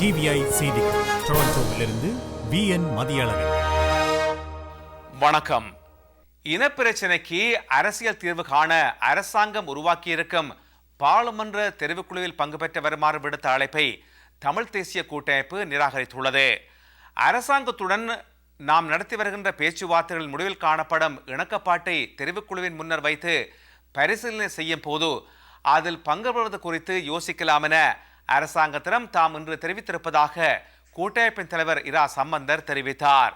TVI செய்திகள் டொரண்டோவிலிருந்து VN Mathiyazhagan. வணக்கம். இனப்பிரச்சினைக்கு அரசியல் தீர்வு காண அரசாங்கம் உருவாக்கியிருக்கும் பாராளுமன்ற தெரிவுக்குழுவில் பங்கு பெற்ற வருமாறு விடுத்த அழைப்பை தமிழ் தேசிய கூட்டமைப்பு நிராகரித்துள்ளது. அரசாங்கத்துடன் நாம் நடத்தி வருகின்ற பேச்சுவார்த்தைகளின் முடிவில் காணப்படும் இணக்கப்பாட்டை தெரிவுக்குழுவின் முன்னர் வைத்து பரிசீலனை செய்யும் போது அதில் பங்கு பெறுவது குறித்து யோசிக்கலாம் என அரசாங்கத்திடம் தாம் இன்று தெரிவித்திருப்பதாக கூட்டமைப்பின் தலைவர் இரா சம்பந்தர் தெரிவித்தார்.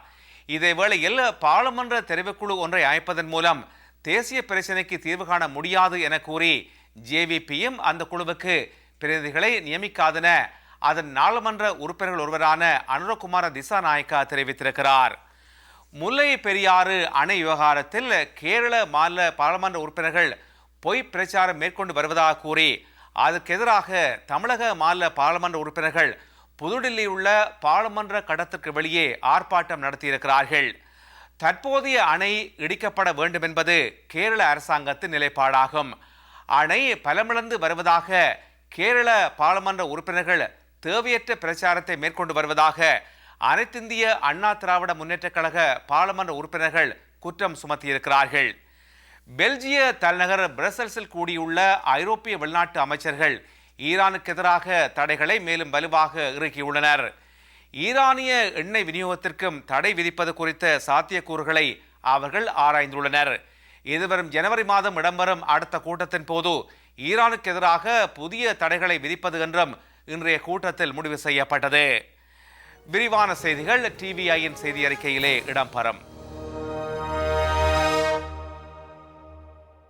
இதேவேளையில் பாராளுமன்ற தெரிவுக்குழு ஒன்றை அமைப்பதன் மூலம் தேசிய பிரச்சினைக்கு தீர்வு காண முடியாது என கூறி JVPயும் அந்த குழுவுக்கு பிரதிநிதிகளை நியமிக்காதென அதன் நாடாளுமன்ற உறுப்பினர்கள் ஒருவரான அனுரகுமார திசாநாயக்கா தெரிவித்திருக்கிறார். முல்லை பெரியாறு அணை விவகாரத்தில் கேரள மாநில பாராளுமன்ற உறுப்பினர்கள் பொய் பிரச்சாரம் மேற்கொண்டு வருவதாக கூறி அதற்கு எதிராக தமிழக மாநில பாராளுமன்ற உறுப்பினர்கள் புதுடில்லியில் உள்ள பாராளுமன்ற கட்டத்திற்கு வெளியே ஆர்ப்பாட்டம் நடத்தியிருக்கிறார்கள். தற்போதைய அணை இடிக்கப்பட வேண்டும் என்பது கேரள அரசாங்கத்தின் நிலைப்பாடாகும். அணை பலமிழந்து வருவதாக கேரள பாராளுமன்ற உறுப்பினர்கள் தேவையற்ற பிரச்சாரத்தை மேற்கொண்டு வருவதாக அனைத்திந்திய அண்ணா திராவிட முன்னேற்ற கழக பாராளுமன்ற உறுப்பினர்கள் குற்றம் சுமத்தியிருக்கிறார்கள். பெல்ஜிய தலைநகர் பிரசல்ஸில் கூடியுள்ள ஐரோப்பிய வெளிநாட்டு அமைச்சர்கள் ஈரானுக்கு எதிராக தடைகளை மேலும் வலுவாக இறுக்கியுள்ளனர். ஈரானிய எண்ணெய் விநியோகத்திற்கும் தடை விதிப்பது குறித்த சாத்தியக்கூறுகளை அவர்கள் ஆராய்ந்துள்ளனர். எதிர்வரும் ஜனவரி மாதம் இடம்பெறும் அடுத்த கூட்டத்தின் போது ஈரானுக்கு எதிராக புதிய தடைகளை விதிப்பது என்றும் இன்றைய கூட்டத்தில் முடிவு செய்யப்பட்டது. விரிவான செய்திகள் TVIயின் செய்தி அறிக்கையிலே இடம்பெறும்.